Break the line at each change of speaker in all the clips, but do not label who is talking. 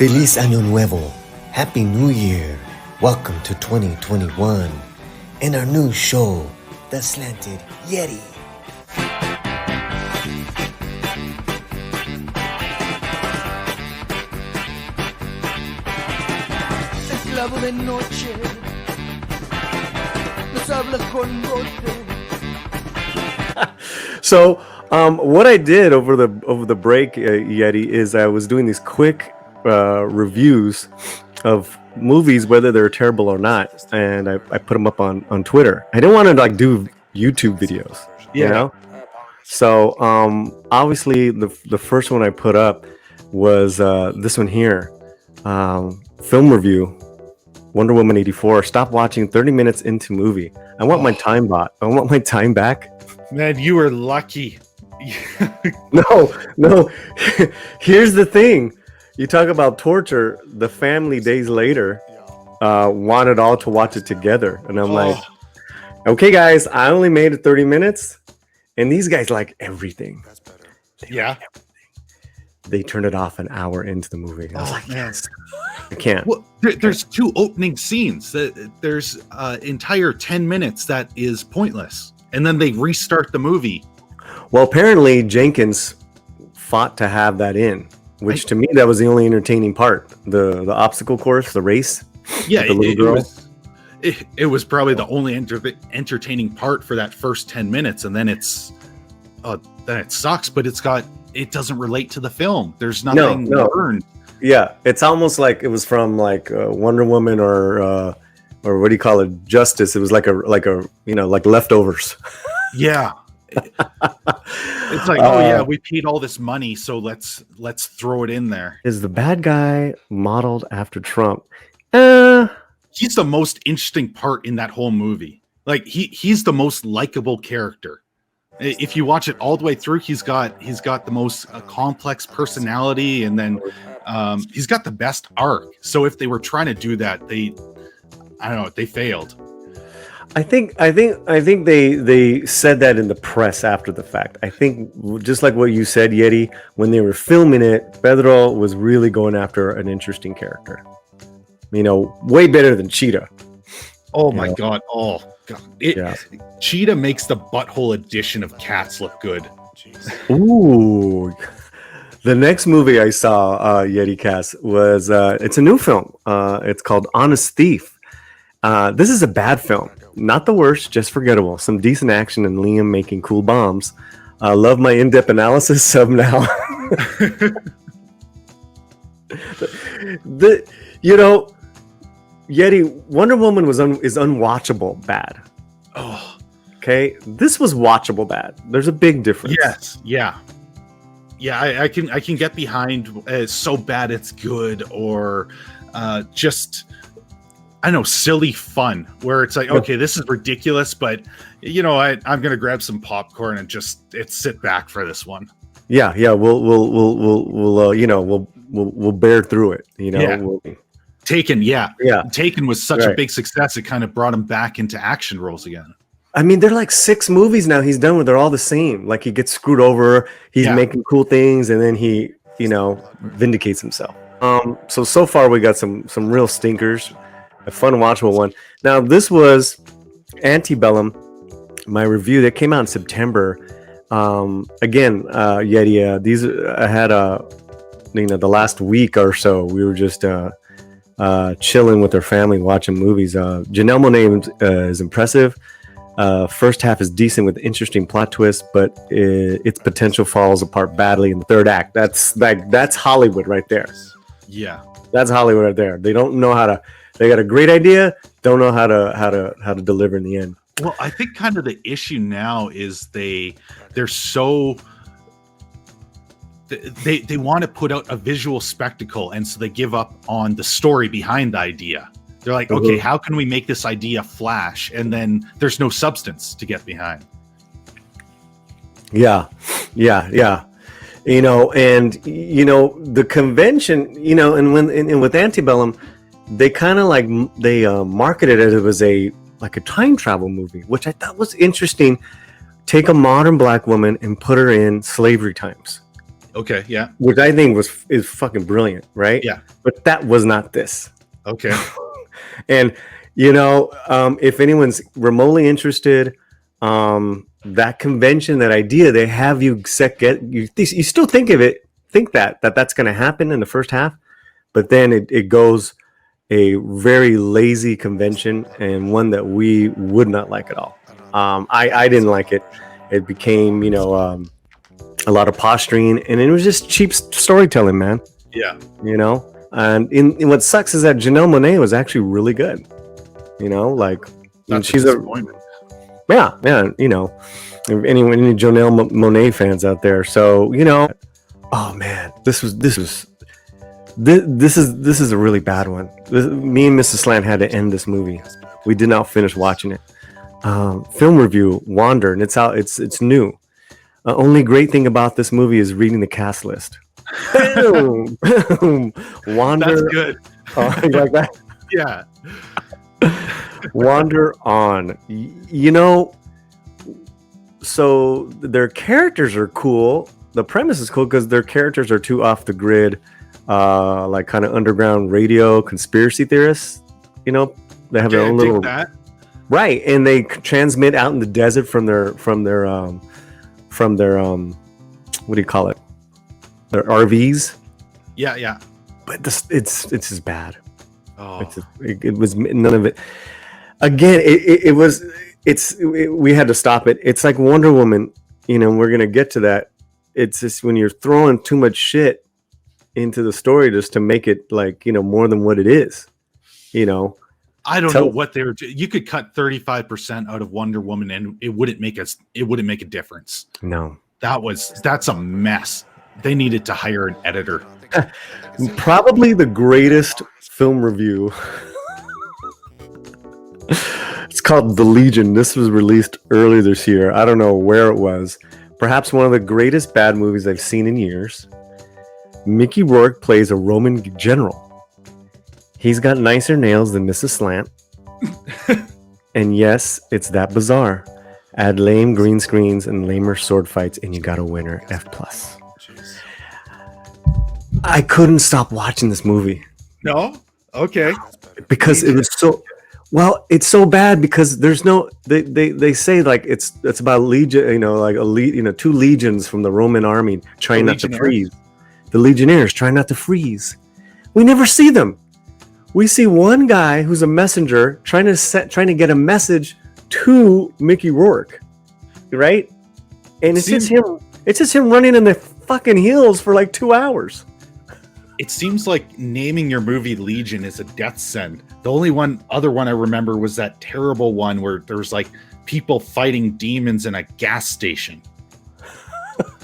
Feliz Año Nuevo. Happy New Year. Welcome to 2021 and our new show, The Slanted Yeti.
Esclavo de noche, nos habla con goce.
So, what I did over the break, Yeti, is I was doing these quick reviews of movies, whether they're terrible or not, and I put them up on Twitter. I didn't want to do YouTube videos, you know. So, obviously, the first one I put up was this one here, film review. Wonder Woman 84. Stop watching 30 minutes into movie. I want my time back. I want my time back.
Man, you were lucky.
No. Here's the thing. You talk about torture. The family days later wanted all to watch it together. And I'm like, okay, guys, I only made it 30 minutes. And these guys like everything.
Yeah.
They turned it off an hour into the movie. I was like, yes. I can't.
Well, there's two opening scenes. There's entire 10 minutes that is pointless. And then they restart the movie.
Well, apparently Jenkins fought to have that in, which to me, that was the only entertaining part. The obstacle course, the race.
Yeah,
the little girl.
It was probably the only entertaining part for that first 10 minutes. And then it sucks, but it doesn't relate to the film. There's nothing earned. Yeah,
it's almost like it was from like Wonder Woman or what do you call it? Justice. It was like like leftovers.
Yeah. It's like, we paid all this money, so let's throw it in there.
Is the bad guy modeled after Trump?
He's the most interesting part in that whole movie. Like he's the most likable character. If you watch it all the way through, he's got the most complex personality, and then he's got the best arc. So if they were trying to do that, they failed.
I think they said that in the press after the fact. I think just like what you said, Yeti, when they were filming it, Pedro was really going after an interesting character. You know, way better than Cheetah.
Oh my God. Oh God. Cheetah makes the butthole edition of Cats look good.
Ooh. The next movie I saw, Yeticast, was it's a new film. It's called Honest Thief. This is a bad film. Not the worst, just forgettable. Some decent action and Liam making cool bombs. Love my in-depth analysis of now. Yeti, Wonder Woman is unwatchable bad.
Oh,
okay. This was watchable bad. There's a big difference.
Yes. Yeah. I can get behind so bad it's good, or just I don't know, silly fun where it's like, okay, this is ridiculous, but I'm gonna grab some popcorn and just sit back for this one.
Yeah. We'll bear through it.
Taken, yeah. Taken was such a big success. It kind of brought him back into action roles again.
I mean, they're like 6 movies now he's done with. They're all the same. Like he gets screwed over, he's making cool things, and then he, vindicates himself. So far we got some real stinkers. A fun watchable one. Now this was Antebellum, my review that came out in September. Again, Yeti. These I had the last week or so we were just chilling with our family watching movies. Janelle Monáe is impressive. First half is decent with interesting plot twists, but its potential falls apart badly in the third act. That's Hollywood right there.
Yeah,
that's Hollywood right there. They don't know how to. They got a great idea, don't know how to deliver in the end.
Well, I think kind of the issue now is they're so they want to put out a visual spectacle, and so they give up on the story behind the idea. They're like, okay, how can we make this idea flash? And then there's no substance to get behind.
Yeah. The convention, and with Antebellum, they kind of marketed it as a time travel movie, which I thought was interesting. Take a modern black woman and put her in slavery times.
Okay, yeah,
which I think is fucking brilliant, right?
yeah.
But that was not this.
Okay,
And if anyone's remotely interested, that convention, that idea, they have you you still think that's going to happen in the first half, but then it goes a very lazy convention, and one that we would not like at all. I didn't like it. It became a lot of posturing, and it was just cheap storytelling, man.
yeah.
And in what sucks is that Janelle Monáe was actually really good.
That's
she's
a disappointment.
yeah. If any Janelle Monáe fans out there, so oh man, this is a really bad one. Me and Mrs. Slant had to end this movie. We did not finish watching it. Film review, Wander, and it's out. It's new. Only great thing about this movie is reading the cast list. Boom, boom. Wander.
That's good.
You like that?
Yeah.
Wander on. So their characters are cool. The premise is cool because their characters are too off the grid, like kind of underground radio conspiracy theorists. They have their own little right, and they transmit out in the desert from their what do you call it? Their RVs.
Yeah.
But it's just bad.
Oh.
It was none of it. Again, we had to stop it. It's like Wonder Woman. We're gonna get to that. It's just when you're throwing too much shit into the story just to make it like more than what it is.
I don't know what they were. You could cut 35% out of Wonder Woman, and it wouldn't make a difference.
No,
that's a mess. They needed to hire an editor.
Probably the greatest film review. It's called The Legion. This was released earlier this year. I don't know where it was. Perhaps one of the greatest bad movies I've seen in years. Mickey Rourke plays a Roman general. He's got nicer nails than Mrs. Slant. And yes, it's that bizarre. Add lame green screens and lamer sword fights, and you got a winner. F+. I couldn't stop watching this movie.
No? Okay.
Because it was so... Well, it's so bad because there's no... They say like it's about legion, like two legions from the Roman army trying not to freeze. The legionnaires trying not to freeze. We never see them. We see one guy who's a messenger trying to get a message to Mickey Rourke, right? And it's just him running in the fucking hills for like 2 hours.
It seems like naming your movie Legion is a death sentence. The only other one I remember was that terrible one where there was like people fighting demons in a gas station.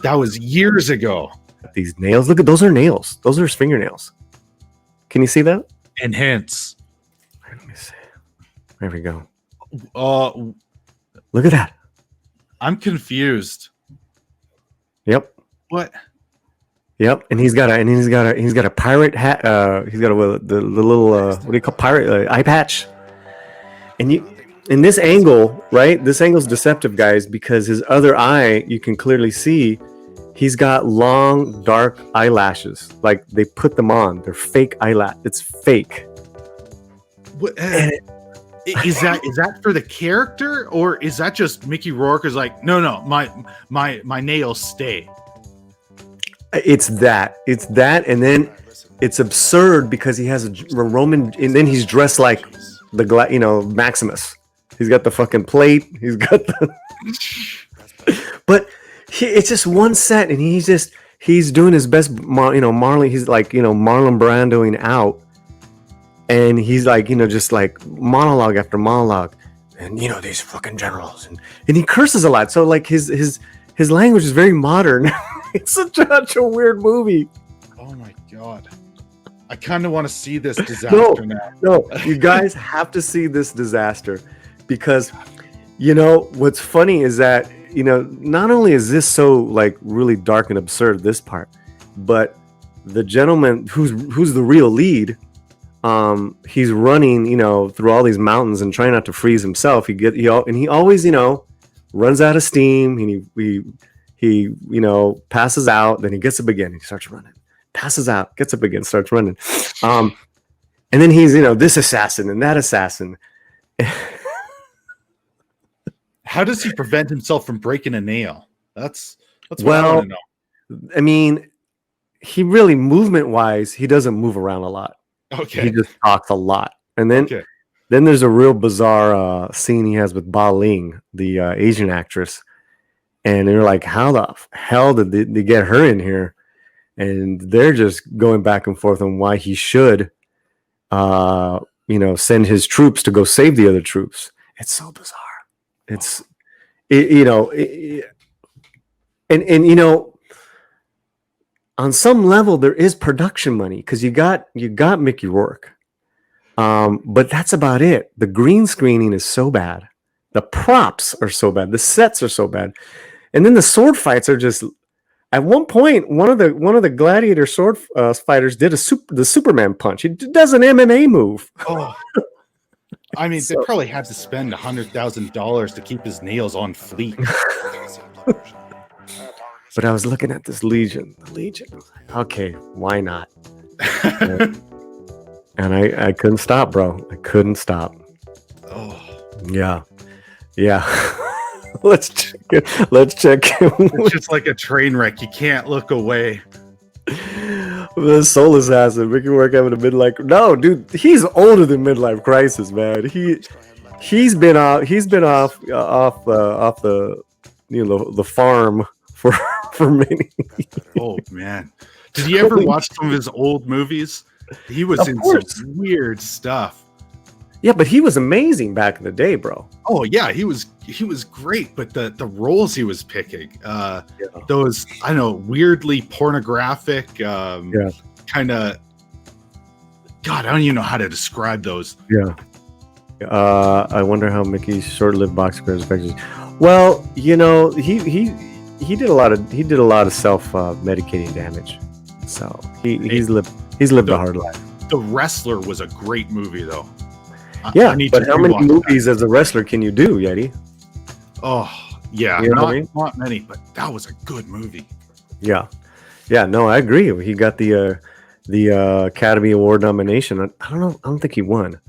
That was years ago.
These nails, look at those are nails. Those are his fingernails. Can you see that?
Enhance.
Let me see. There we go.
Look
at that.
I'm confused.
Yep.
What?
Yep. And he's got a pirate hat. He's got the little what do you call pirate eye patch? And in this angle, right? This angle's deceptive, guys, because his other eye, you can clearly see. He's got long, dark eyelashes. Like they put them on. They're fake eyelash. It's fake.
What, is that for the character, or is that just Mickey Rourke is like, no, my nails stay?
It's that, and then it's absurd because he has a Roman, and then he's dressed like the Maximus. He's got the fucking plate. He's got the, but. It's just one set, and he's doing his best. Marlon. He's like Marlon Brandoing out, and he's like just like monologue after monologue, and these fucking generals, and he curses a lot. So like his language is very modern. It's such a weird movie.
Oh my god, I kind of want to see this disaster now.
No, you guys have to see this disaster because what's funny is that. Not only is this so like really dark and absurd, this part, but the gentleman who's the real lead, he's running, through all these mountains and trying not to freeze himself. He always, runs out of steam, and he passes out, then he gets up again, he starts running, passes out, gets up again, starts running. And then he's this assassin and that assassin.
How does he prevent himself from breaking a nail? That's what I want to know.
I mean, he really, movement wise, he doesn't move around a lot.
Okay.
He just talks a lot. And then there's a real bizarre scene he has with Ba Ling, the Asian actress. And they're like, how the hell did they get her in here? And they're just going back and forth on why he should send his troops to go save the other troops. It's so bizarre. On some level there is production money because you got Mickey Rourke, but that's about it. The green screening is so bad, the props are so bad, the sets are so bad, and then the sword fights are just. At one point, one of the gladiator sword fighters did the Superman punch. He does an MMA move.
Oh. I mean, they probably had to spend $100,000 to keep his nails on fleek.
But I was looking at this Legion. The Legion. Okay, why not? And I couldn't stop, bro. I couldn't stop.
Oh.
Yeah. Let's check it.
It's just like a train wreck. You can't look away.
The Soul Assassin, Mickey Rourke having a midlife. No, dude, he's older than midlife crisis, man. He's been off the farm for many years.
Oh man, did you ever watch some of his old movies? He was in some weird stuff.
Yeah, but he was amazing back in the day, bro.
Oh yeah, he was great, but the roles he was picking, those I don't know, weirdly pornographic, kind of. God, I don't even know how to describe those.
Yeah. I wonder how Mickey's short-lived boxing career affected. Well, he did a lot of self-medicating damage, so he's lived a hard life.
The Wrestler was a great movie, though.
Yeah, but how many movies as a wrestler can you do, Yeti?
Oh, yeah, not many, but that was a good movie.
Yeah, no, I agree. He got the Academy Award nomination. I don't know. I don't think he won.